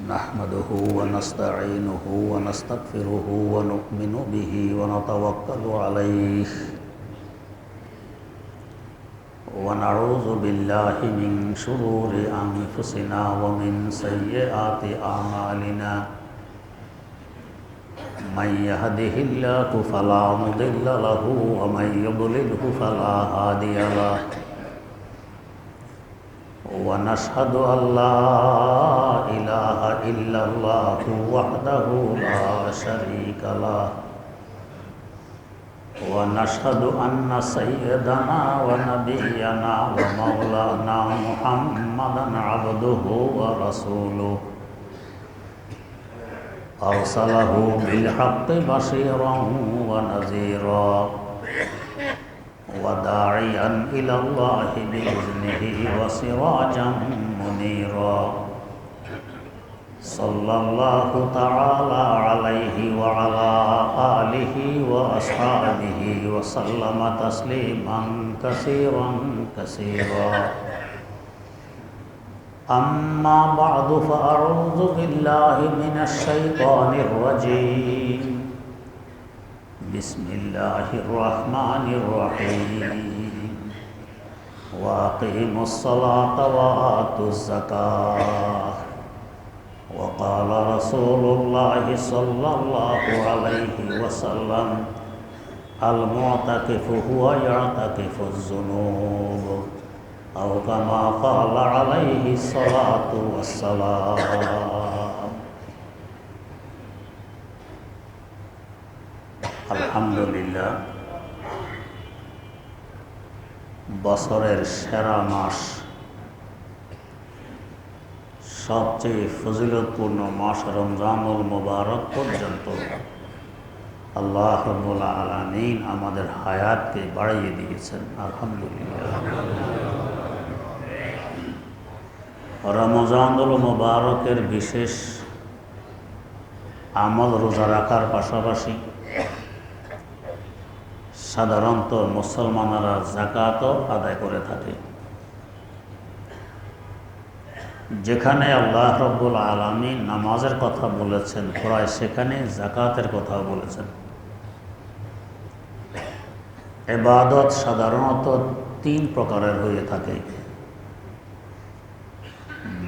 نحمده ونستعينه ونستغفره ونؤمن به ونتوكل عليه ونعوذ بالله من شرور أنفسنا ومن سيئات أعمالنا من يهده الله فلا مضل له ومن يضلله فلا هادي له ونشهد أن لا إله إلا الله وحده لا شريك له ونشهد أن سيدنا ونبينا ومولانا محمدا عبده ورسوله أرسله بالحق بشيرا ونذيرا وداعيا إلى الله بإذنه وسراجا منيرا صلى الله تعالى عليه وعلى آله وأصحابه وسلم تسليما كثيرا كثيرا أما بعد فأعوذ بالله من الشيطان الرجيم بسم الله الرحمن الرحيم وأقيموا الصلاة وآتوا الزكاة وقال رسول الله صلى الله عليه وسلم المعتكف هو يعتكف الذنوب أو كما قال عليه الصلاة والسلام আলহামদুলিল্লাহ বছরের সেরা মাস সবচেয়ে ফজিলতপূর্ণ মাস রমজানুল মুবারক পর্যন্ত আল্লাহ রাব্বুল আলামিন আমাদের হায়াতকে বাড়িয়ে দিয়েছেন আলহামদুলিল্লাহ। রমজানুল মুবারকের বিশেষ আমল রোজা রাখার পাশাপাশি সাধারণত মুসলমানরা যাকাতও আদায় করে থাকে। যেখানে আল্লাহ রাব্বুল আলামিন নামাজের কথা বলেছেন প্রায় সেখানে যাকাতের কথাও বলেছেন। ইবাদত সাধারণত তিন প্রকারের হয়ে থাকে: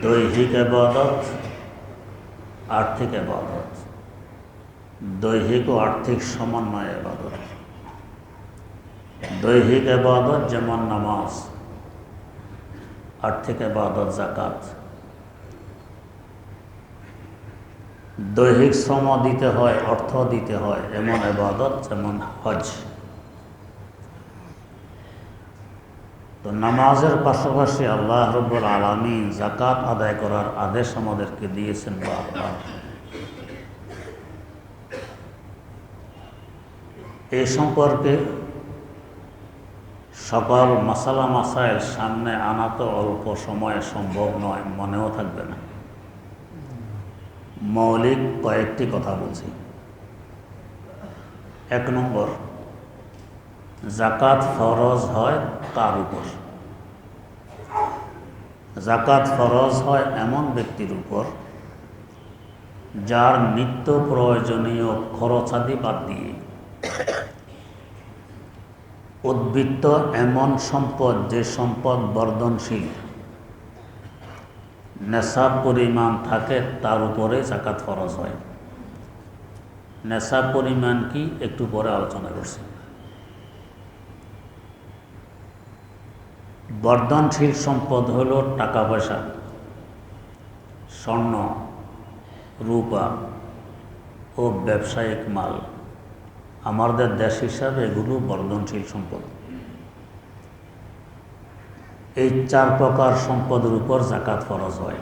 দৈহিক ইবাদত, আর্থিক ইবাদত, দৈহিক ও আর্থিক সমন্বয় ইবাদত। দৈহিক ইবাদত যেমন নামাজ, আর্থিক ইবাদত যাকাত। দৈহিক শ্রম দিতে হয়, অর্থ দিতে হয় এমন ইবাদত যেমন হজ। তো নামাজের পাশাপাশি আল্লাহ রাব্বুল আলামিন যাকাত আদায় করার আদেশ আমাদেরকে দিয়েছেন বারবার। এই সম্পর্কে সকল মাসালা মাসাইল সামনে আনা তো অল্প সময়ে সম্ভব নয়, মনেও থাকবে না। মৌলিক কয়েকটি কথা বলছি। 1 নম্বর, যাকাত ফরজ হয় কার উপর? যাকাত ফরজ হয় এমন ব্যক্তির উপর যার নিত্য প্রয়োজনীয় খরচাদি বাদ দিয়ে উদ্বৃত্ত এমন সম্পদ, যে সম্পদ বর্ধনশীল, নেশাব পরিমাণ থাকে, তার উপরে যাকাত ফরজ হয়। নেশাব পরিমাণ কি একটু পরে আলোচনা করছি। বর্ধনশীল সম্পদ হল টাকা পয়সা, স্বর্ণ, রূপা ও ব্যবসায়িক মাল। আমাদের দেশ হিসাবে এগুলো বর্ধনশীল সম্পদ। এই 4 প্রকার সম্পদের উপর যাকাত ফরজ হয়।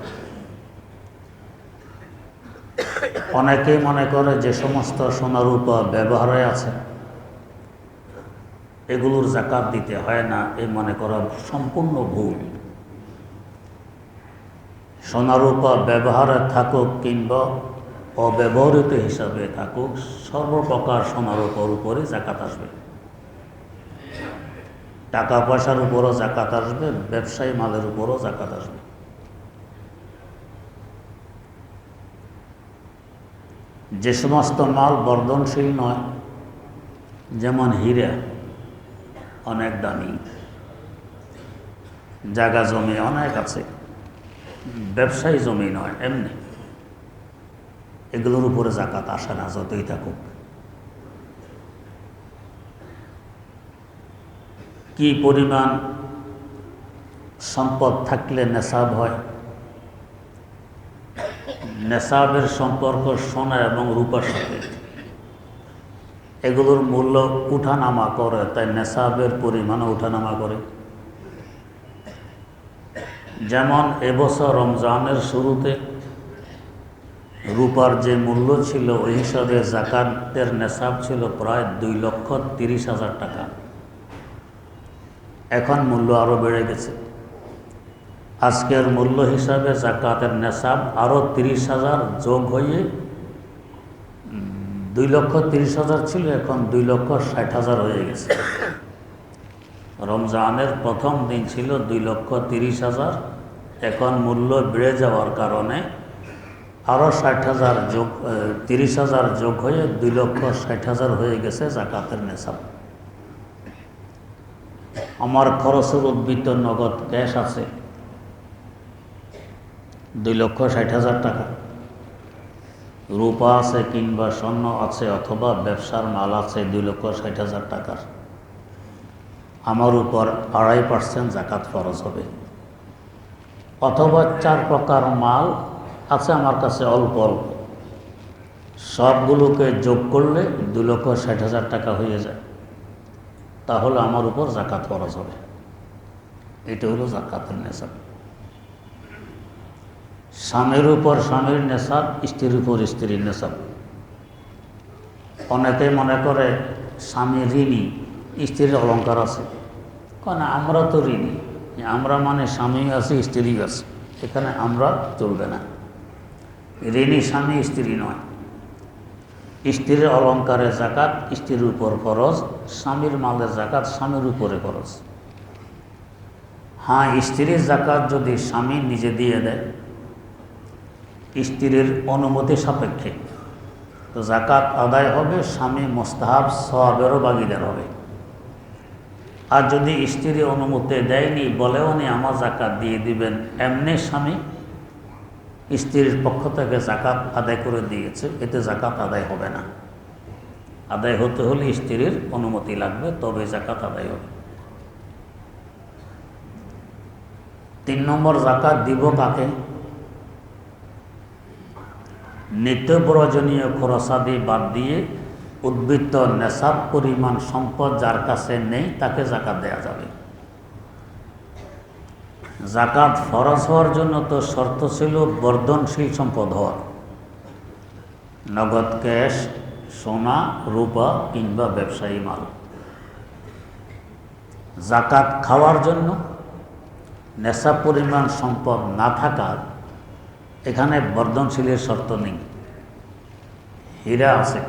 অনেকেই মনে করে যে সমস্ত সোনা রূপা ব্যবহারে আছে এগুলোর যাকাত দিতে হয় না, এই মনে করা সম্পূর্ণ ভুল। সোনা রূপা ব্যবহারে থাকুক কিংবা অব্যবহৃত হিসাবে থাকুক, সর্বপ্রকার সোনা রূপার উপরে যাকাত আসবে। টাকা পয়সার উপরও যাকাত আসবে, ব্যবসায়ী মালের উপরও যাকাত আসবে। যে সমস্ত মাল বর্ধনশীল নয়, যেমন হীরা অনেক দামি, জায়গা জমি অনেক আছে, ব্যবসায়ী জমি নয়, এমনি এগুলোর উপরে জাকাত আসে না যতই থাকুক। কি পরিমাণ সম্পদ থাকলে নেশাব হয়? নেশাবের সম্পর্ক সোনা এবং রূপার সাথে। এগুলোর মূল্য উঠানামা করে, তাই নেশাবের পরিমাণও উঠানামা করে। যেমন এবছর রমজানের শুরুতে রূপার যে মূল্য ছিল ওই হিসাবে জাকাতের নেশাব ছিল প্রায় 2,30,000 টাকা। এখন মূল্য আরও বেড়ে গেছে। আজকের মূল্য হিসাবে জাকাতের নেশাব আরও 30,000 যোগ হয়ে 2,30,000 ছিল, এখন 2,60,000 হয়ে গেছে। রমজানের প্রথম দিন ছিল 2,30,000, এখন মূল্য বেড়ে যাওয়ার কারণে আরও 60,000 যোগ 30,000 যোগ হয়ে 2,60,000 হয়ে গেছে জাকাতের নেশাব। আমার খরচের উদ্বৃত্ত নগদ ক্যাশ আছে 2,60,000 টাকা। রূপা আছে কিংবা স্বর্ণ আছে অথবা ব্যবসার মাল আছে 2,60,000 টাকার। আমার উপর 2.5% জাকাত ফরজ হবে। অথবা 4 প্রকার মাল আছে আমার কাছে অল্প অল্প, সবগুলোকে যোগ করলে 2,60,000 টাকা হয়ে যায়, তাহলে আমার উপর জাকাত ফরজ হবে। এটা হলো জাকাতের নেশাব। স্বামীর উপর স্বামীর নেশাব, স্ত্রীর উপর স্ত্রীর নেশাব। অনেকে মনে করে স্বামী ঋণী, স্ত্রীর অলঙ্কার আছে। কারণ আমরা তো ঋণী, আমরা মানে স্বামী আছে স্ত্রী আছে, এখানে আমরা চলবে না। ঋণী স্বামী স্ত্রী নয়। স্ত্রীর অলঙ্কারের জাকাত স্ত্রীর উপর ফরজ, স্বামীর মালের জাকাত স্বামীর উপরে ফরজ। হ্যাঁ, স্ত্রীর জাকাত যদি স্বামী নিজে দিয়ে দেয় স্ত্রীর অনুমতি সাপেক্ষে, তো জাকাত আদায় হবে, স্বামী মোস্তাহাব সওয়াবেরও ভাগীদার হবে। আর যদি স্ত্রী অনুমতি দেয়নি, বলেও নি আমার জাকাত দিয়ে দিবেন, এমনি স্বামী স্ত্রীর পক্ষ থেকে জাকাত আদায় করে দিয়েছে, এতে জাকাত আদায় হবে না। আদায় হতে হলে স্ত্রীর অনুমতি লাগবে, তবে জাকাত আদায় হবে। 3 নম্বর, জাকাত দিব কাকে? নিত্য প্রয়োজনীয় খরচাদি বাদ দিয়ে উদ্বৃত্ত নেশাব পরিমাণ সম্পদ যার কাছে নেই তাকে জাকাত দেয়া যাবে। জাকাত ফরজ হওয়ার জন্য তো শর্ত ছিল বর্ধনশীল সম্পদ হওয়ার, নগদ ক্যাশ, সোনা, রূপা কিংবা ব্যবসায়ী মাল। জাকাত খাওয়ার জন্য নেশাব পরিমাণ সম্পদ না থাকার এখানে বর্ধনশীলের শর্ত নেই। হীরা আছে,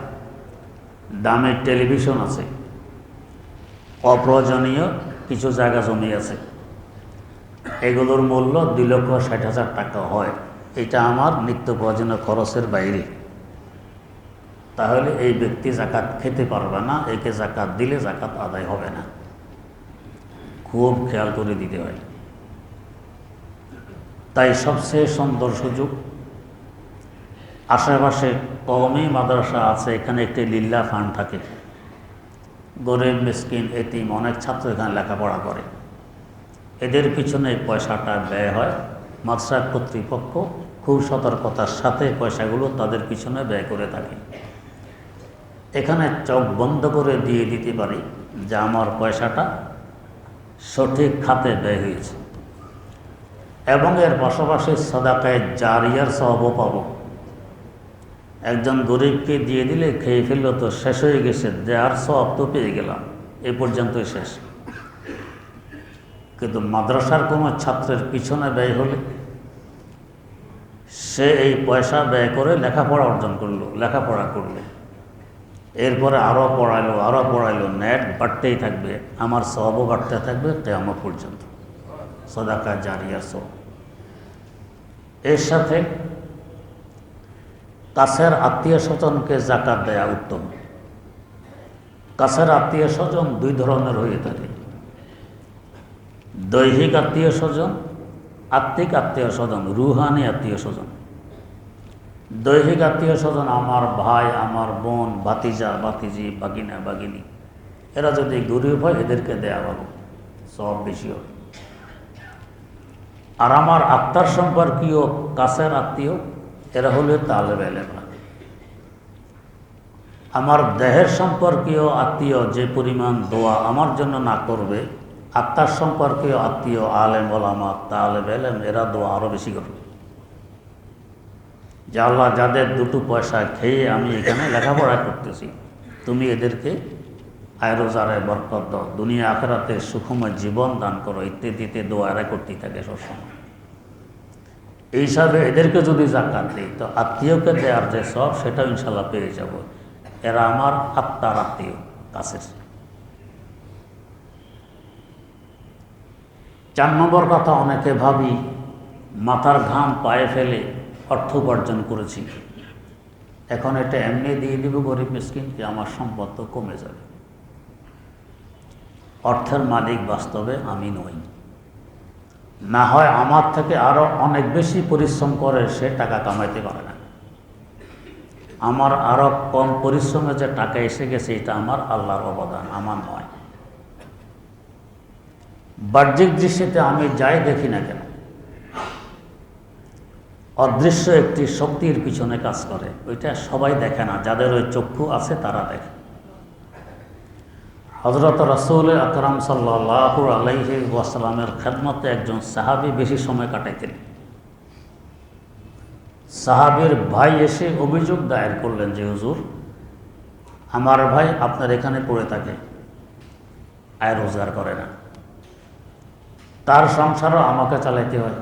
দামের টেলিভিশন আছে, অপ্রয়োজনীয় কিছু জায়গা জমি আছে, এগুলোর মূল্য 2,60,000 টাকা হয়, এটা আমার নিত্য প্রয়োজনীয় খরচের বাইরে, তাহলে এই ব্যক্তি জাকাত খেতে পারবে না, একে জাকাত দিলে জাকাত আদায় হবে না। খুব খেয়াল করে দিতে হয়। তাই সবচেয়ে সুন্দর সুযোগ, আশেপাশে কওমি মাদ্রাসা আছে, এখানে একটি লিল্লাহ ফান্ড থাকে, গরিব মিসকিন এতিম অনেক ছাত্র এখানে লেখাপড়া করে, এদের পিছনে পয়সাটা ব্যয় হয়। মাদ্রাসা কর্তৃপক্ষ খুব সতর্কতার সাথে পয়সাগুলো তাদের পিছনে ব্যয় করে থাকে। এখানে চোখ বন্ধ করে দিয়ে দিতে পারি যে আমার পয়সাটা সঠিক খাতে ব্যয় হয়েছে, এবং এর পাশাপাশি সাদাকায়ে জারিয়ার সওয়াবও পাবো। একজন গরিবকে দিয়ে দিলে খেয়ে ফেললো তো শেষ হয়ে গেছে, দেওয়ার সওয়াব তো পেয়ে গেলাম, এ পর্যন্তই শেষ। কিন্তু মাদ্রাসার কোনো ছাত্রের পিছনে ব্যয় হলে সে এই পয়সা ব্যয় করে লেখাপড়া অর্জন করলো, লেখাপড়া করলো, এরপরে আরও পড়াইলো, নেট বাড়তেই থাকবে, আমার সওয়াবও বাড়তে থাকবে কিয়ামত পর্যন্ত। সাদাকায়ে জারিয়ার সওয়াব। এর সাথে কাছের আত্মীয় স্বজনকে জাকাত দেয়া উত্তম। কাছের আত্মীয় স্বজন দুই ধরনের হয়ে থাকে, দৈহিক আত্মীয় স্বজন, আত্মিক আত্মীয় স্বজন, রুহানি আত্মীয় স্বজন। দৈহিক আত্মীয় স্বজন আমার ভাই, আমার বোন, ভাতিজা, ভাতিজি, বাগিনা, বাগিনী, এরা যদি গরিব হয় এদেরকে দেয়া ভালো, সব বেশি হবে। আর আমার আত্মার সম্পর্কীয় কাছের আত্মীয় এরা হলে তালেব এলেমরা। আমার দেহের সম্পর্কীয় আত্মীয় যে পরিমাণ দোয়া আমার জন্য না করবে, আত্মার সম্পর্কীয় আত্মীয় আলেম ওলামা তালেব এলেম এরা দোয়া আরও বেশি করবে। যে আল্লাহ, যাদের দুটো পয়সা খেয়ে আমি এখানে লেখাপড়া করতেছি, তুমি এদেরকে আয় রোজারে বরকত দাও, দুনিয়া আখেরাতে সুখময় জীবন দান করো, ইত্যাদিতে দোয়া এরা করতেই থাকে সবসময়। এই হিসাবে এদেরকে যদি জাকাত দিই তো আত্মীয়কে দেওয়ার যে সব সেটাও ইনশাল্লাহ পেয়ে যাব। এরা আমার আত্মার আত্মীয় কাছের। 4 নম্বর কথা, অনেকে ভাবি মাথার ঘাম পায়ে ফেলে অর্থ উপার্জন করেছি, এখন এটা এমনি দিয়ে দিব গরিব মিসকিনকে, আমার সম্পদ তো কমে যাবে। অর্থের মালিক বাস্তবে আমি নই। না হয় আমার থেকে আরও অনেক বেশি পরিশ্রম করে সে টাকা কামাইতে পারে না। আমার আরও কম পরিশ্রমে যে টাকা এসে গেছে এটা আমার আল্লাহর অবদান, আমার নয়। বাহ্যিক দৃষ্টিতে আমি যাই দেখি না কেন, অদৃশ্য একটি শক্তির পিছনে কাজ করে, ওইটা সবাই দেখে না, যাদের ওই চক্ষু আছে তারা দেখে। হযরত রাসূল আকরাম সাল্লাল্লাহু আলাইহি ওয়াসাল্লামের খেদমতে একজন সাহাবী বেশি সময় কাটাইতেন। সাহাবীর ভাই এসে অভিযোগ দায়ের করলেন যে হুজুর, আমার ভাই আপনার এখানে পড়ে থাকে, আয় রোজগার করে না, তার সংসারও আমাকে চালাইতে হয়,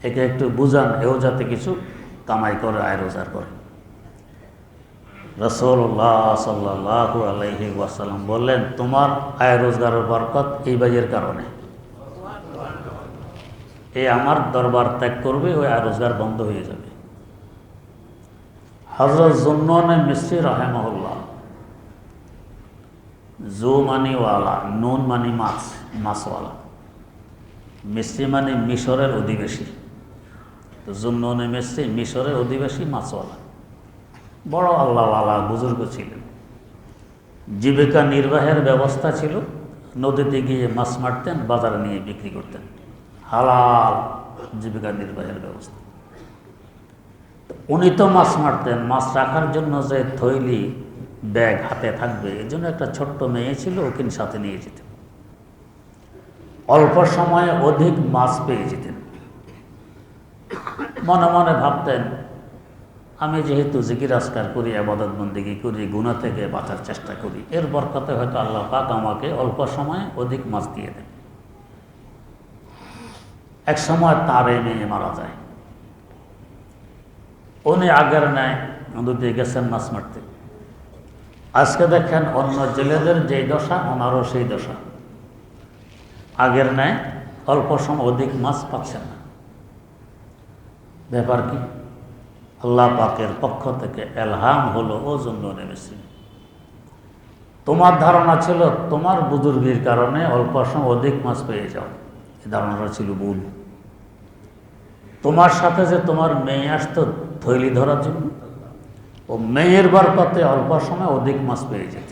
একে একটু বুঝান, এও যাতে কিছু কামাই করে আয় রোজগার করে। রাসূলুল্লাহ সাল্লাল্লাহু আলাইহি ওয়াসাল্লাম বললেন, তোমার আয় রোজগারের বরকত এই ভাইয়ের কারণে, এই আমার দরবার ত্যাগ করবে, ওই আয় রোজগার বন্ধ হয়ে যাবে। হযরত জুন্নুন মিসরি রাহিমাহুল্লাহ, জু মানি ওয়ালা, নুন মানি মাছ, মাছওয়ালা, মিসরি মানে মিশরের অধিবাসী। তো জুন্নুন মিসরি মিশরের অধিবাসী, মাছওয়ালা, বড় আল্লাহওয়ালা বুজুর্গ ছিলেন। জীবিকা নির্বাহের ব্যবস্থা ছিল, নদীতে গিয়ে মাছ মারতেন, বাজারে নিয়ে বিক্রি করতেন, হালাল জীবিকা নির্বাহের ব্যবস্থা। উনি তো মাছ মারতেন, মাছ রাখার জন্য যে থৈলি ব্যাগ হাতে থাকবে, এই জন্য একটা ছোট্ট মেয়ে ছিল, ওকে সাথে নিয়ে যেতেন। অল্প সময়ে অধিক মাছ পেয়ে যেতেন। মনে মনে ভাবতেন, আমি যেহেতু জিকির আজকার করি, ইবাদত বন্দেগী করি, গুনাহ থেকে বাঁচার চেষ্টা করি, এর বরকতে হয়তো আল্লাহ পাক আমাকে অল্প সময়ে অধিক মাছ দিয়ে দেন। এক সময় তার এই মেয়ে মারা যায়। উনি আগের ন্যায় নদীতে গেছেন মাছ মারতে। আজকে দেখেন অন্য জেলেদের যেই দশা, ওনারও সেই দশা। আগের ন্যায় অল্প সময় অধিক মাছ পাচ্ছেন না। ব্যাপার কি? আল্লাহ পাকের পক্ষ থেকে এলহাম হলো, ও জুন্নুন মিসরি, তোমার ধারণা ছিল তোমার বুজুর্গির কারণে অল্প সময় অধিক মাছ পেয়ে যাও, এই ধারণাটা ছিল ভুল। তোমার সাথে যে তোমার মেয়ে আসতো থৈলি ধরার জন্য, ও মেয়ের বরকতে অল্প সময় অধিক মাছ পেয়ে যেত।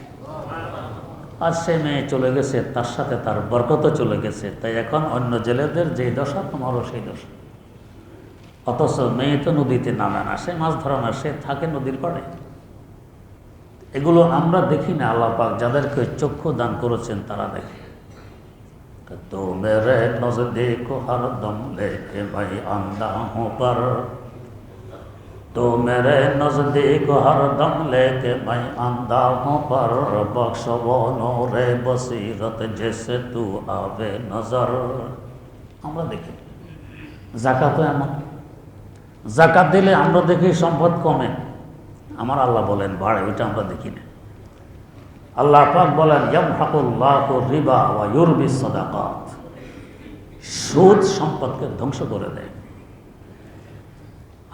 আর সে মেয়ে চলে গেছে, তার সাথে তার বরকতও চলে গেছে। তাই এখন অন্য জেলেদের যেই দশা, তোমারও সেই দশা। অথচ মেয়ে তো নদীতে নামে না, সে মাছ ধরা না, সে থাকে নদীর পাড়ে। এগুলো আমরা দেখি না, আল্লাহ পাক যাদেরকে চক্ষু দান করেছেন তারা দেখে। তো মেরে নজদীক হরদম লেকে ভাই আন্দা হো পর, তো মেরে নজদীক হরদম লেকে ভাই আন্দা হো পর, বখশ রে বসিরত জেসে তু আবে নজর। আমরা দেখি যাকাতও এমন। যাকাত দিলে আমরা দেখি সম্পদ কমে, আমার আল্লাহ বলেন বাড়ে, ওইটা আমরা দেখি না। আল্লাহ পাক বলেন ইয়ামহাকুল্লাহু রিবা ওয়া ইউরবিস সাদাকাত, সুদ সম্পদকে ধ্বংস করে দেয়।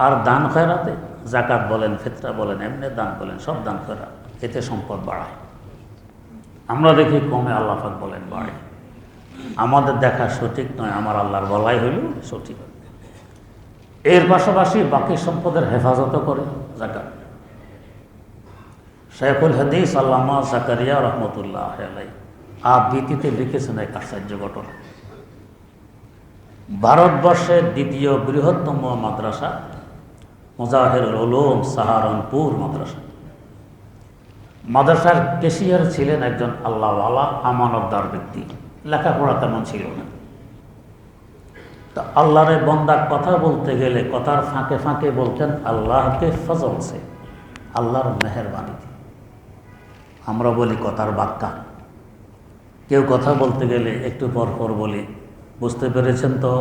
আর দান খয়রাতে জাকাত বলেন, ফিতরা বলেন, এমনি দান বলেন, সব দান খয়রাত, এতে সম্পদ বাড়ায়। আমরা দেখি কমে, আল্লাহ পাক বলেন বাড়ে। আমাদের দেখা সঠিক নয়, আমার আল্লাহর বলাই হইল সঠিক। এর পাশাপাশি বাকি সম্পদের হেফাজত করে জাকাত। শেখুল হাদিস আল্লামা জাকারিয়া রহমতুল্লাহ আলাইহি আবৃত্তিতে লিখেছেন এক আশ্চর্য ঘটনা। ভারতবর্ষের দ্বিতীয় বৃহত্তম মাদ্রাসা মুজাহিরুল উলুম সাহারানপুর মাদ্রাসা। মাদ্রাসার কেশিয়ার ছিলেন একজন আল্লাহওয়ালা আমানতদার ব্যক্তি, লেখাপড়া তেমন ছিল না। তো আল্লাহরে বন্দা কথা বলতে গেলে কথার ফাঁকে ফাঁকে বলতেন আল্লাহকে ফজল সে, আল্লাহর মেহেরবানি। আমরা বলি কথার বাক্কা, কেউ কথা বলতে গেলে একটু পর পর বলি বুঝতে পেরেছেন তো,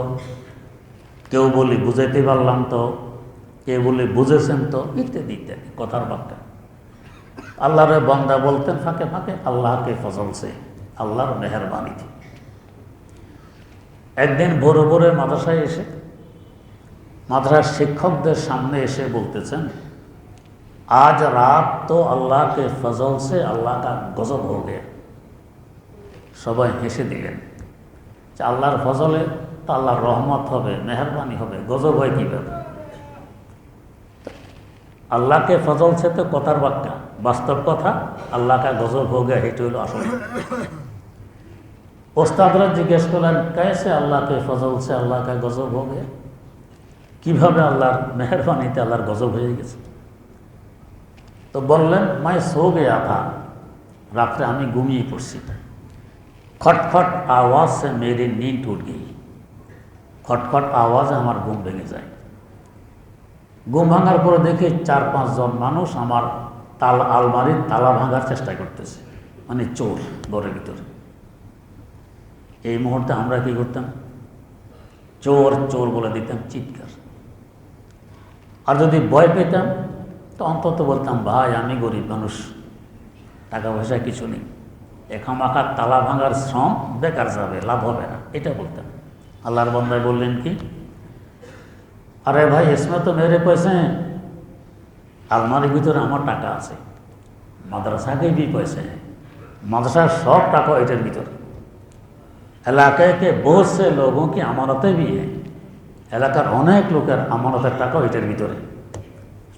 কেউ বলি বুঝাইতে পারলাম তো, কেউ বলি বুঝেছেন তো, ইত্যাদি ইত্যাদি কথার বাক্কা। আল্লাহরে বন্দা বলতেন ফাঁকে ফাঁকে আল্লাহকে ফজল সে, আল্লাহর মেহেরবানিতে। একদিন ভোরে ভোরে মাদ্রাসায় এসে মাদ্রাসার শিক্ষকদের সামনে এসে বলতেছেন, आज रात तो अल्लाह के फजल से अल्लाह का गजब हो गया। সবাই হেসে দিলেন যে আল্লাহর ফজলে তো আল্লাহর রহমত হবে, মেহরবানি হবে, গজব হয় কীভাবে? আল্লাহকে ফজল সে তো কথার বাক্যা, বাস্তব কথা, আল্লাহ কা গজব হো গয়া, এটা হলো আসলে। ওস্তাদরা জিজ্ঞেস করলেন कैसे अल्लाह के फजल से अल्लाह का गजब हो गया, কীভাবে আল্লাহর মেহরবানিতে আল্লাহর গজব হয়ে গেছে? তো বললেন मैं सो गया था, রাত্রে আমি ঘুমিয়ে পড়ছি, খটখট আওয়াজ সে মেরি नींद टूट गई, খটখট আওয়াজে আমার ঘুম ভেঙে যায়। ঘুম ভাঙার পরে দেখি 4-5 জন মানুষ আমার আলমারির তালা ভাঙার চেষ্টা করতেছে, মানে চোর ঘরের ভিতরে। এই মুহূর্তে আমরা কি করতাম? চোর চোর বলে দিতাম, চিৎকার। আর যদি ভয় পেতাম তো অন্তত বলতাম ভাই আমি গরিব মানুষ, টাকা পয়সা কিছু নেই, একামাকার তালা ভাঙার শ্রম বেকার যাবে, লাভ হবে না, এটা বলতাম। আল্লাহর বান্দায় বললেন কি, আরে ভাই इसमें तो मेरे पैसे हैं, আলমারির ভিতরে আমার টাকা আছে, মাদ্রাসাকে भी पैसे हैं, মাদ্রাসার সব টাকা এটার ভিতরে, এলাকায় के बहुत से लोगों की আমানতেं भी हैं, এলাকার অনেক লোকের আমানতের টাকা এটার ভিতরে,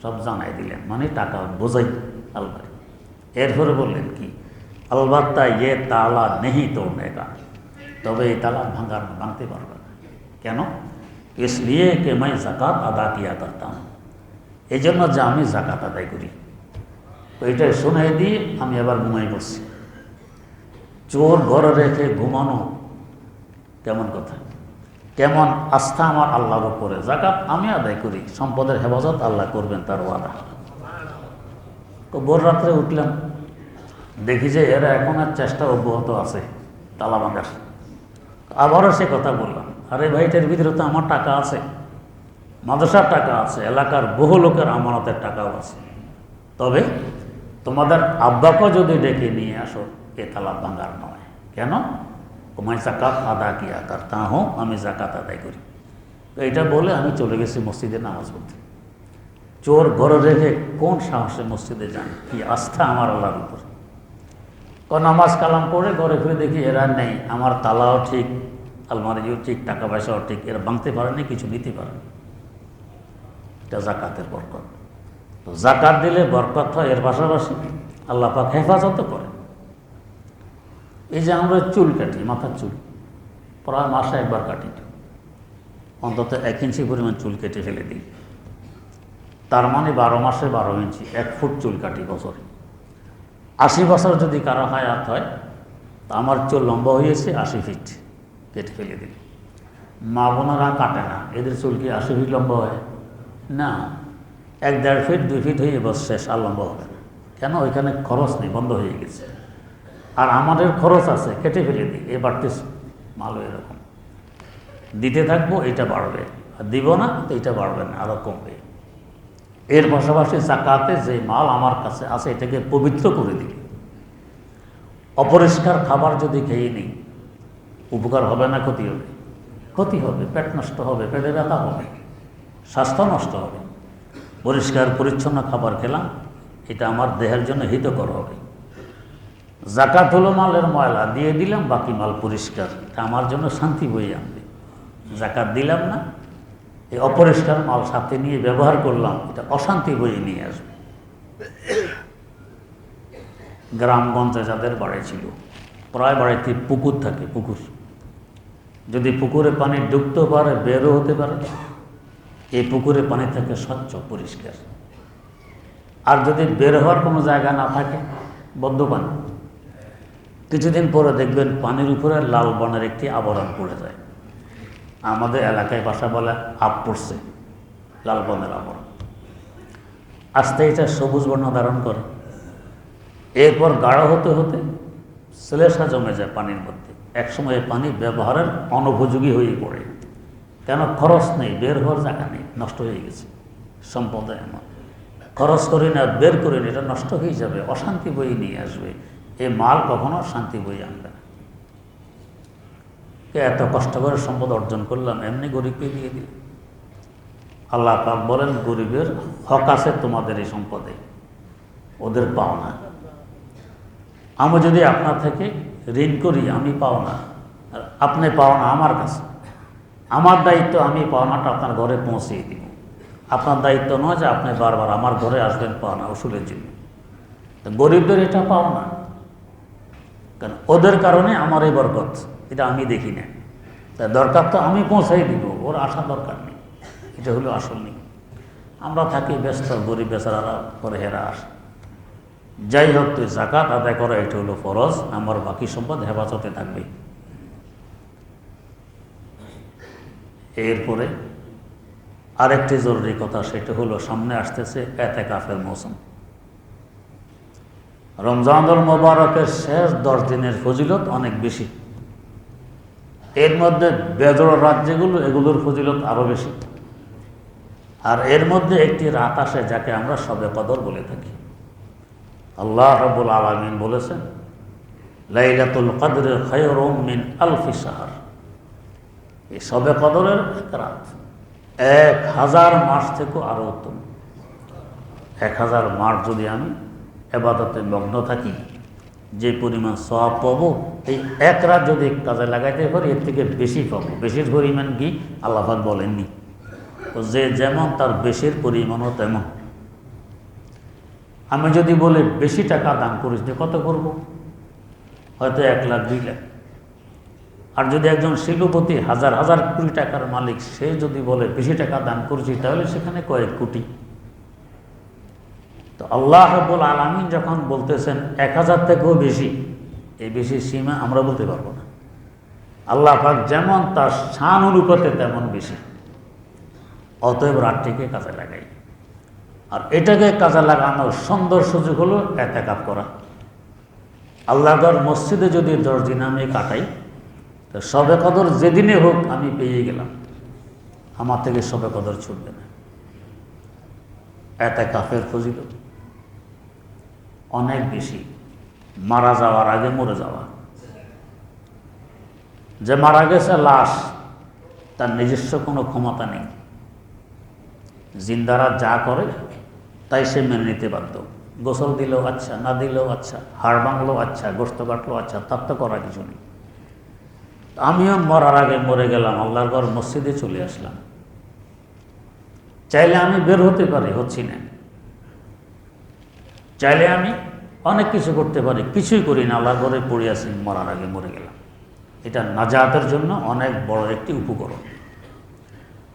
সব জানাই দিলেন, মানে টাকা বোঝাই আলমারি। এরপরে বললেন কি, अलबत्ता ये ताला नहीं तोड़ने का, তবে এই তালা ভাঙতে পারবে না। কেন? इसलिए कि मैं ज़कात अदा किया करता हूँ, এই জন্য যে আমি জাকাত আদায় করি। তো এটা শুনে দিয়ে আমি আবার ঘুমাই পড়ছি। চোর ঘরে রেখে ঘুমানো কেমন কথা, কেমন আস্থা আমার আল্লাহর উপরে। জাকাত আমি আদায় করি, সম্পদের হেফাজত আল্লাহ করবেন, তার ওয়াদা। তো ভোর রাত্রে উঠলাম, দেখি যে এরা এখন আর চেষ্টা অব্যাহত আছে তালা ভাঙার। আবারও সে কথা বললাম, আরে ভাই এটার ভিতরে তো আমার টাকা আছে, মাদ্রাসার টাকা আছে, এলাকার বহু লোকের আমানতের টাকাও আছে, তবে তোমাদের আব্বাকে যদি ডেকে নিয়ে আসো এ তালা ভাঙার নয়। কেন? मैं জাকাত আদা কিয়া করতা হুঁ, আমি জাকাত আদায় করি। তো এটা বলে আমি চলে গেছি মসজিদে নামাজ পড়তে। চোর ঘরে রেখে কোন সাহসে মসজিদে যান, কি আস্থা আমার আল্লাহর উপর। নামাজ কালাম পড়ে ঘরে ফিরে দেখি এরা নেই, আমার তালাও ঠিক, আলমারিও ঠিক, টাকা পয়সাও ঠিক, এরা ভাঙতে পারেনি, কিছু নিতে পারেনি। এটা জাকাতের বরকত। তো জাকাত দিলে বরকত হয়, এর পাশাপাশি আল্লাহ পাক হেফাজত করে। এই যে আমরা চুল কাটি, মাথার চুল প্রায় মাসে একবার কাটি, অন্তত 1 ইঞ্চি পরিমাণ চুল কেটে ফেলে দিই, তার মানে 12 মাসে 12 ইঞ্চি, 1 ফুট চুল কাটি বছরে। 80 বছর যদি কারো হায়াত হয়, তা আমার চুল লম্বা হয়েছে 80 ফিট, কেটে ফেলে দিই। মা বোনেরা কাটে না, এদের চুল কি 80 ফিট লম্বা হয় না, 1-1.5 ফিট 2 ফিট হয়ে বস শেষ, আর লম্বা হবে না। কেন? ওইখানে খরচ নেই, বন্ধ হয়ে গেছে। আর আমাদের খরচ আছে, কেটে ফেলে দিই, এ বাড়তেছে, ভালো এরকম দিতে থাকবো, এটা বাড়বে, আর দিব না তো এটা বাড়বে না, আরও কমবে। এর পাশাপাশি জাকাতে যে মাল আমার কাছে আছে এটাকে পবিত্র করে দিই। অপরিষ্কার খাবার যদি খেয়ে নিই, উপকার হবে না ক্ষতি হবে? ক্ষতি হবে, পেট নষ্ট হবে, পেটে ব্যথা হবে, স্বাস্থ্য নষ্ট হবে। পরিষ্কার পরিচ্ছন্ন খাবার খেলাম, এটা আমার দেহের জন্য হিতকর হবে। যাকাত হলো মালের ময়লা দিয়ে দিলাম, বাকি মাল পরিষ্কার, এটা আমার জন্য শান্তি বয়ে আনবে। যাকাত দিলাম না, এই অপরিষ্কার মাল সাথে নিয়ে ব্যবহার করলাম, এটা অশান্তি বয়ে নিয়ে আসবে। গ্রামগঞ্জে যাদের বাড়ি ছিল, প্রায় বাড়িতে পুকুর থাকে, পুকুর, যদি পুকুরে পানি ঢুকতেও পারে বেরও হতে পারে, এই পুকুরে পানি থাকে স্বচ্ছ পরিষ্কার। আর যদি বের হওয়ার কোনো জায়গা না থাকে, বদ্ধ পানি, কিছুদিন পরে দেখবেন পানির উপরে লাল বনের একটি আবরণ পড়ে যায়। আমাদের এলাকায় ভাষা বলে আপ পড়ছে, লাল বনের আবরণ। আস্তে এটা সবুজ বর্ণ ধারণ করে, এরপর গাঢ় হতে হতে শ্লেষা জমে যায় পানির মধ্যে। একসময় পানি ব্যবহারের অনুপযোগী হয়ে পড়ে, কেন খরচ নেই, বের হওয়ার জায়গা নেই, নষ্ট হয়ে গেছে। সম্পদ এমন, খরচ করি না, বের করি না, এটা নষ্ট হয়ে যাবে, অশান্তি বই নিয়ে আসবে। এই মাল কখনো শান্তি বই আনবে না। এত কষ্ট করে সম্পদ অর্জন করলাম, এমনি গরিবকে দিয়ে দিল। আল্লাহ পাক বলেন, গরিবের হক আছে তোমাদের এই সম্পদে, ওদের পাও না। আমি যদি আপনার থেকে ঋণ করি, আমি পাও না, আপনি পাও না আমার কাছে, আমার দায়িত্ব আমি পাওনাটা আপনার ঘরে পৌঁছিয়ে দিব। আপনার দায়িত্ব নয় যে আপনি বারবার আমার ঘরে আসবেন পাওনা ওসুলের জন্য। গরিবদের এটা পাও না, কারণ ওদের কারণে আমার এই বরকত, এটা আমি দেখি না। তাই দরকার তো আমি পৌঁছাই দিব, ওর আসা দরকার নেই। এটা হলো আসল নেই। আমরা থাকি ব্যস্ত, গরিব বেচারারা পরে হেরা আসে। যাই হোক, তুই যাকাত আদায় করা এটা হলো ফরজ, আমার বাকি সম্পদ হেফাজতে থাকবে। এরপরে আরেকটি জরুরি কথা, সেটা হলো সামনে আসতেছে এতেকাফের মৌসুম। রমজানুল মোবারকের শেষ 10 দিনের ফজিলত অনেক বেশি। এর মধ্যে বেজোড় রাত যেগুলো, এগুলোর ফজিলত আরও বেশি। আর এর মধ্যে একটি রাত আসে যাকে আমরা শবে কদর বলে থাকি। আল্লাহ রাব্বুল আলামিন বলেছেন, লাইলাতুল কদর খায়রুম মিন আলফি শাহর। এই শবে কদরের এক রাত 1000 মাস থেকেও আরও উত্তম। 1000 মাস যদি আমি ইবাদতে মগ্ন থাকি, যে পরিমাণ সওয়াব পাবো, এই এক রাত যদি কাজে লাগাইতে পারি, এর থেকে বেশি পাবো। বেশির পরিমাণ কি আল্লাহ পাক বলেননি? তো যে যেমন তার বেশির পরিমাণও তেমন। আমি যদি বলে বেশি টাকা দান করিস, কত করব? হয়তো 1 লাখ 2 লাখ। আর যদি একজন শিল্পপতি, হাজার হাজার কোটি টাকার মালিক, সে যদি বলে বেশি টাকা দান করছি, তাহলে সেখানে কয়েক কোটি। তো আল্লাহ রাব্বুল আলামিন যখন বলতেছেন 1000 থেকেও বেশি, এই বেশি সীমা আমরা বলতে পারবো না। আল্লাহ পাক যেমন তার শান অনুপাতে তেমন বেশি। অতএব রাতটিকে কাজে লাগাই। আর এটাকে কাজে লাগানোর সুন্দর সুযোগ হলো এতেকাফ করা। আল্লাহর মসজিদে যদি 10 দিন আমি কাটাই, তো শবে কদর যেদিনে হোক আমি পেয়ে গেলাম, আমার থেকে শবে কদর ছুটবে না। এতেকাফের ফজিলত অনেক বেশি। মারা যাওয়ার আগে মরে যাওয়া। যে মারা গেছে লাশ, তার নিজস্ব কোনো ক্ষমতা নেই। জিন্দারা যা করে তাই সে মেনে নিতে বাধ্য। গোসল দিলেও আচ্ছা, না দিলেও আচ্ছা, হাড় ভাঙলেও আচ্ছা, গোস্ত কাটলেও আচ্ছা, তার তো করার কিছু নেই। আমিও মরার আগে মরে গেলাম, আল্লাহর ঘর মসজিদে চলে আসলাম। চাইলে আমি বের হতে পারি, হচ্ছি না। চাইলে আমি অনেক কিছু করতে পারি, কিছুই করি না, আল্লাহর ঘরে পড়ে আছি, মরার আগে মরে গেলাম। এটা নাজাতের জন্য অনেক বড় একটি উপকরণ।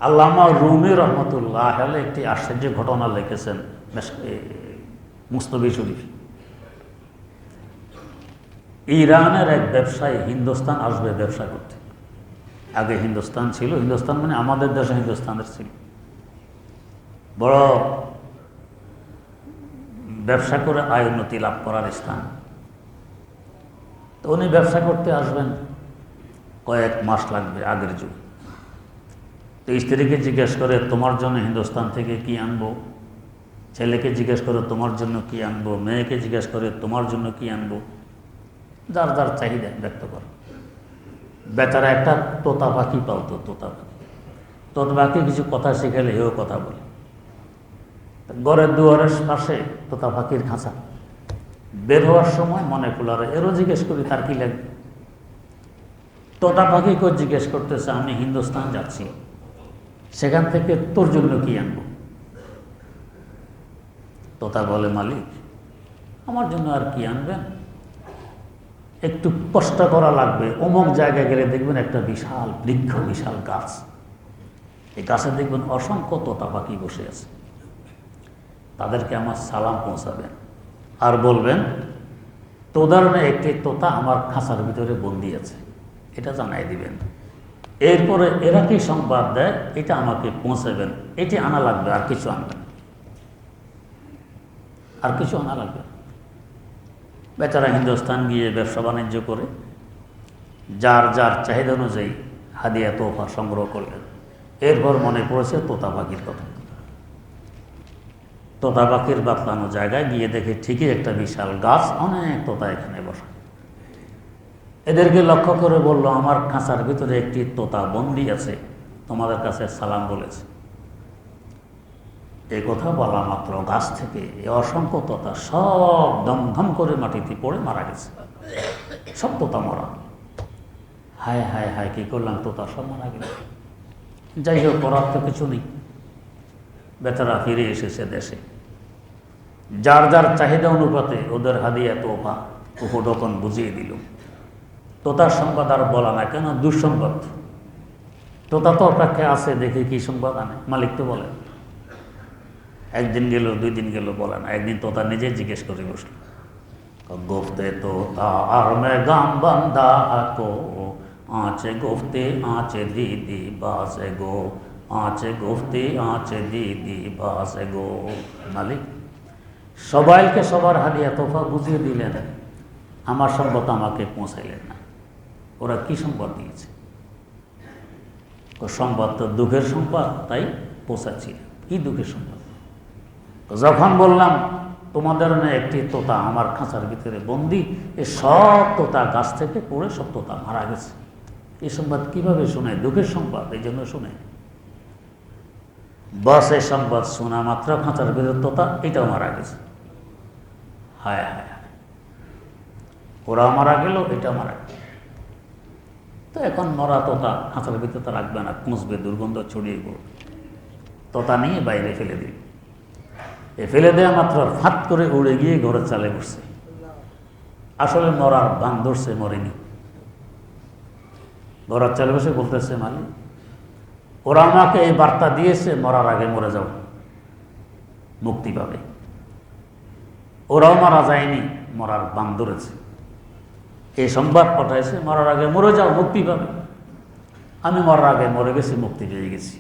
আল্লামা রুমি রহমতুল্লাহ আলাইহি একটি আশ্চর্য ঘটনা লিখেছেন মুস্তফি শরীফ। ইরানের এক ব্যবসায়ী হিন্দুস্তান আসবে ব্যবসা করতে। আগে হিন্দুস্তান ছিল, হিন্দুস্তান মানে আমাদের দেশে হিন্দুস্তানের ছিল, বড় ব্যবসা করে আয় উন্নতি লাভ করার স্থান। তো উনি ব্যবসা করতে আসবেন, কয়েক মাস লাগবে আগের যুগ। তো স্ত্রীকে জিজ্ঞেস করে, তোমার জন্য হিন্দুস্তান থেকে কি আনবো? ছেলেকে জিজ্ঞেস করে, তোমার জন্য কি আনবো? মেয়েকে জিজ্ঞেস করে, তোমার জন্য কি আনবো? যার যার চাহিদা ব্যক্ত করে। বেচারা একটা তোতা পাখি পালতো, তোতা পাখি কিছু কথা শিখালে এও কথা বলে। ঘরের দুয়ারের পাশে তোতা পাখির খাঁচা। বের হওয়ার সময় মনে কুলারে এরও জিজ্ঞেস করি তার কি লাগবে। তোতা পাখিকে জিজ্ঞেস করতেছে, আমি হিন্দুস্তান যাচ্ছি, সেখান থেকে তোর জন্য কি আনবো? তোতা বলে, মালিক আমার জন্য আর কি আনবেন, একটু কষ্ট করা লাগবে। অমুক জায়গায় গেলে দেখবেন একটা বিশাল বৃক্ষ, বিশাল গাছ, এই গাছে দেখবেন অসংখ্য তোতা পাখি বসে আছে, তাদেরকে আমার সালাম পৌঁছাবেন আর বলবেন তোদের একটি তোতা আমার খাঁচার ভিতরে বন্দি আছে, এটা জানাই দিবেন। এরপরে এরা কি সংবাদ দেয় এটা আমাকে পৌঁছাবেন, এটি আনা লাগবে, আর কিছু আনবেন, আর কিছু আনা লাগবে। বেচারা হিন্দুস্তান গিয়ে ব্যবসা বাণিজ্য করে যার যার চাহিদা অনুযায়ী হাদিয়া তোফা সংগ্রহ করলেন। এরপর মনে পড়েছে তোতা পাখির কথা। তোতা পাখির বাতলানো জায়গায় গিয়ে দেখে ঠিকই একটা বিশাল গাছ, অনেক তোতা এখানে বসা। এদেরকে লক্ষ্য করে বলল, আমার খাঁচার ভিতরে একটি তোতা বন্দি আছে, তোমাদের কাছে সালাম বলেছে। এই কথা বলা মাত্র গাছ থেকে অসংখ্য তোতা সব দমধম করে মাটিতে পড়ে মারা গেছে, সব তোতা মরা। হায় হায় হায়, কি করলাম, তোতা সব মারা গেল। যাই হোক, করার তো কিছু নেই, বেচারা ফিরে এসেছে দেশে। যার যার চাহিদা অনুপাতে ওদের হাদিয়া তোফা উপঢৌকন বুঝিয়ে দিল। তোতার সংবাদ আর বলা না কেন, দুঃসংবাদ। তোতা তো অপেক্ষায় আছে, দেখে কি সংবাদ আনে, মালিক তো বলে। একদিন গেল, 2 দিন গেল, বলে না। একদিন তোতা নিজে জিজ্ঞেস করে বসল, গোফতে তোতা আর মে গাম বান্দা কো, আঁচে গোফতে আঁচে দিদি বাসে গো, আঁচে গোফতে আঁচে দিদি বাসে গো। মালিক সবাইকে সবার হাদিয়া তোফা বুঝিয়ে দিলেন, আমার সংবাদ আমাকে পৌঁছাইলেন না। ওরা কি সংবাদ দিয়েছে? সংবাদ তো দুঃখের সংবাদ, তাই পৌঁছাচ্ছি। কি দুঃখের সংবাদ? যখন বললাম তোমাদের না একটি তোতা আমার খাঁচার ভিতরে বন্দি, এ সব তোতা গাছ থেকে পড়ে সব তোতা মারা গেছে। এই সংবাদ কিভাবে শোনে? দুঃখের সংবাদ, এই জন্য শোনে। বাস এই সংবাদ শোনা মাত্র খাঁচার ভিতরে তোতা এটাও মারা গেছে। হায় হায় হায়, ওরা মারা গেল, এটা মারা গেল। তো এখন মরা তোতা খাঁচার ভিতরে তো রাখবে না, পুঁছবে, দুর্গন্ধ ছড়িয়ে পড়বে। তোতা নিয়ে বাইরে ফেলে দিল। এ ফেলে দেওয়া মাত্র ফাঁত করে উড়ে গিয়ে ঘরের চালে বসছে। আসলে মরার বান ধরছে, মরেনি। ঘরের চালে বসে বলতেছে, মালিক ওরা আমাকে এই বার্তা দিয়েছে, মরার আগে মরে যাও, মুক্তি পাবে। ওরাও মারা যায়নি, মরার বান ধরেছে। এই সংবাদ পাঠাইছে, মরার আগে মরে যাও, মুক্তি পাবে। আমি মরার আগে মরে গেছি, মুক্তি পেয়ে গেছি।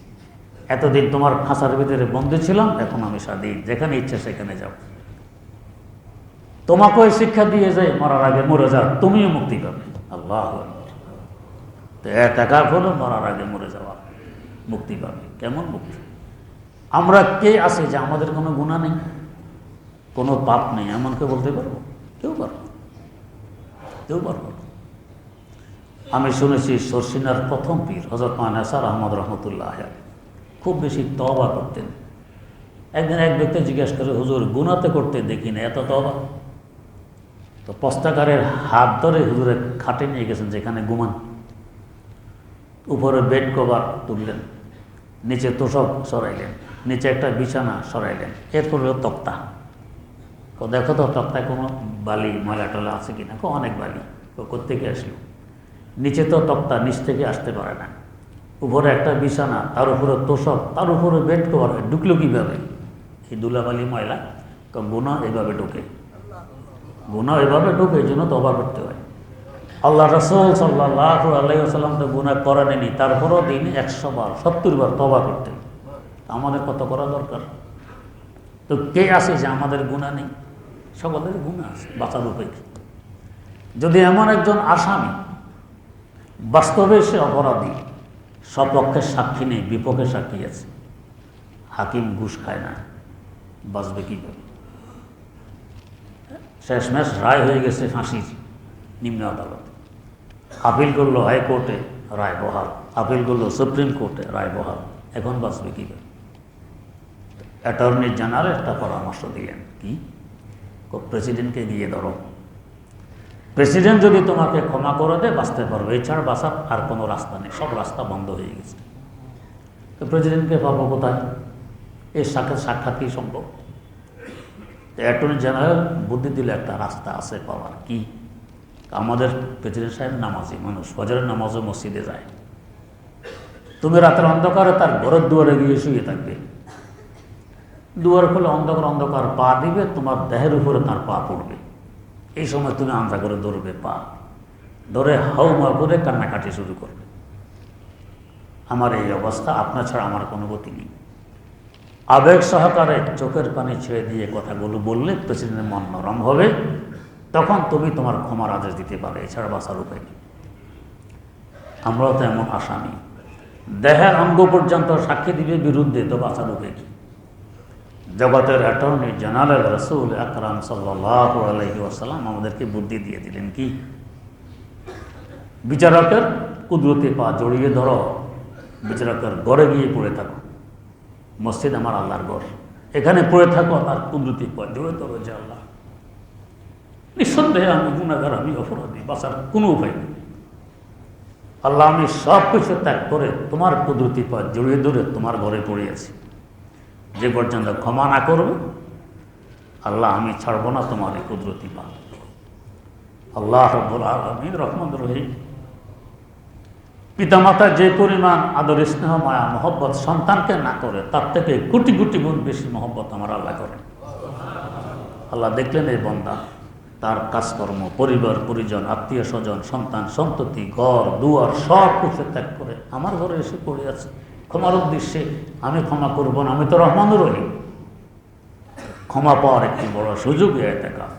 এতদিন তোমার খাঁচার ভিতরে বন্দী ছিলাম, এখন আমি স্বাধীন, যেখানে ইচ্ছে সেখানে যাও। তোমাকেও শিক্ষা দিয়ে যায়, মরার আগে মরে যাও, তুমিও মুক্তি পাবে। আল্লাহ, তো একা হলো মরার আগে মরে যাওয়া, মুক্তি পাবে। কেমন মুক্তি? আমরা কে আছি যে আমাদের কোনো গুনাহ নেই, কোনো পাপ নেই, এমনকে বলতে পারবো? কেউ পারবো, কেউ পারবো। আমি শুনেছি শর্ষিনার প্রথম পীর হযরত মাওলানা স্যার আহমদ রহমতুল্লাহ খুব বেশি তওবা করতেন। একদিন এক ব্যক্তি জিজ্ঞাসা করে, হুজুর গুনাতে করতে দেখি না, এত তওবা? তো পস্তাকারের হাত ধরে হুজুরের খাটে নিয়ে গেছেন যেখানে ঘুমান। উপরে বেড কভার তুললেন, নিচে তোষক সরাইলেন, নিচে একটা বিছানা সরাইলেন, এরপর তক্তা। দেখো তো তক্তায় কোনো বালি ময়লা টলা আছে কিনা? অনেক বালি। কোত্থেকে আসলো? নিচে তো তক্তা, নিচ থেকে আসতে পারে না। উপরে একটা বিছানা, তার উপরে তোষক, তার উপরে বেড কভার, ঢুকলো কীভাবে? এই ধুলাবালি ময়লা গুনাহ এইভাবে ঢোকে, গুনাহ এভাবে ঢোকে, এই জন্য তওবা করতে হয়। আল্লাহ রাসূল সাল্লাল্লাহু আলাইহি ওয়াসাল্লাম তো গুনাহ করেননি, তারপরও দিনে 100 বার 70 বার তওবা করতেন। আমাদের কত করা দরকার? তো কে আছে যে আমাদের গুনাহ নেই? সকলের গুনাহ আছে, বাঁচার উপায় কি? যদি এমন একজন আসামি বাস্তবে সে অপরাধী, সপক্ষে সাক্ষী নেই, বিপক্ষে সাক্ষী আছে, হাকিম ঘুষ খায় না, বাঁচবে কীভাবে? শেষমেশ রায় হয়ে গেছে ফাঁসির, নিম্ন আদালত। আপিল করলো হাইকোর্টে, রায় বহাল। আপিল করলো সুপ্রিম কোর্টে, রায় বহাল। এখন বাঁচবে কীভাবে? অ্যাটর্নি জেনারেল একটা পরামর্শ দিলেন, কি? প্রেসিডেন্টকে গিয়ে ধরো, প্রেসিডেন্ট যদি তোমাকে ক্ষমা করে দেয় বাঁচতে পারবে, এছাড়া বাঁচার আর কোনো রাস্তা নেই, সব রাস্তা বন্ধ হয়ে গেছে। তো প্রেসিডেন্টকে পাবো কোথায়? এর সাক্ষাৎ কি সম্ভব? অ্যাটর্নি জেনারেল বুদ্ধি দিলে একটা রাস্তা আছে পাওয়ার, কি? আমাদের প্রেসিডেন্ট সাহেব নামাজি মানুষ, ফজরের নামাজও মসজিদে যায়। তুমি রাতের অন্ধকারে তার ঘরের দুয়ারে গিয়ে শুয়ে থাকবে, দুয়ার খুলে অন্ধকার অন্ধকার পা দিবে, তোমার দেহের উপরে তার পা পড়বে। এই সময় তুমি আন্দাজ করে ধরবে, পা ধরে হাউমা করে কান্নাকাটি শুরু করবে, আমার এই অবস্থা, আপনার ছাড়া আমার কোনো গতি নেই। আবেগ সহকারে চোখের পানি ছেড়ে দিয়ে কথাগুলো বললে প্রেসিডেন্টের মন নরম হবে, তখন তুমি তোমার ক্ষমার আদেশ দিতে পারবে, এছাড়া বাঁচার উপায় নেই। আমরাও তো এমন আসামি, দেহের অঙ্গ পর্যন্ত সাক্ষী দিবে বিরুদ্ধে, তো বাঁচার উপায় কি? জগতের অ্যাটর্নি জেনারেল রাসূল আকরাম সাল্লাল্লাহু আলাইহি ওয়াসাল্লাম আমাদেরকে বুদ্ধি দিয়ে দিলেন, কি? বিচারকের কুদরতে পা জড়িয়ে ধরো, বিচারকের ঘরে গিয়ে পড়ে থাকো, মসজিদ আমার আল্লাহর ঘর, এখানে পড়ে থাকো, তার কুদরতি পা জড়িয়ে ধরো, যে আল্লাহ নিঃসন্দেহে আমি গুনাহগার, আমি অপরাধী, বাঁচার কোনো উপায় নেই, আল্লাহ আমি সব কিছু ত্যাগ করে তোমার কুদরতি পা জড়িয়ে ধরে তোমার ঘরে পড়ে আছি, যে পর্যন্ত ক্ষমা না করবে আল্লাহ আমি ছাড়বো না তোমার এই কুদরতি পা। আল্লাহ রাব্বুল আলামিন রহমান রহিম, পিতামাতা যে পরিমাণ আদর স্নেহ মায়া মহব্বত সন্তানকে না করে, তার থেকে কোটি কোটি গুণ বেশি মহব্বত আমার আল্লাহ করেন। আল্লাহ দেখলেন এই বান্দা তার কাজকর্ম, পরিবার পরিজন, আত্মীয় স্বজন, সন্তান সন্ততি, ঘর দুয়ার সব কিছু ত্যাগ করে আমার ঘরে এসে পড়ে আছে, ক্ষমার উদ্দেশ্যে আমি ক্ষমা করব না, আমি তো রহমানুর রহিম। ক্ষমা পাওয়ার একটি বড় সুযোগ ইতিকাফ।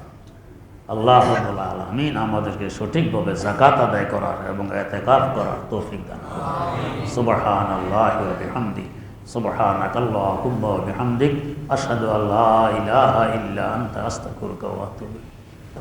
আল্লাহ রাব্বুল আলামিন আমাদেরকে সঠিকভাবে যাকাত আদায় করার এবং ইতিকাফ করার তৌফিক দান করুন। সুবহানাল্লাহি ওয়া বিহামদি, সুবহানাকাল্লাহুম্মা ওয়া বিহামদিক, আশহাদু আল্লা ইলাহা ইল্লা আনতা, আস্তাগফিরুকা ওয়া আতুবু ইলাইক।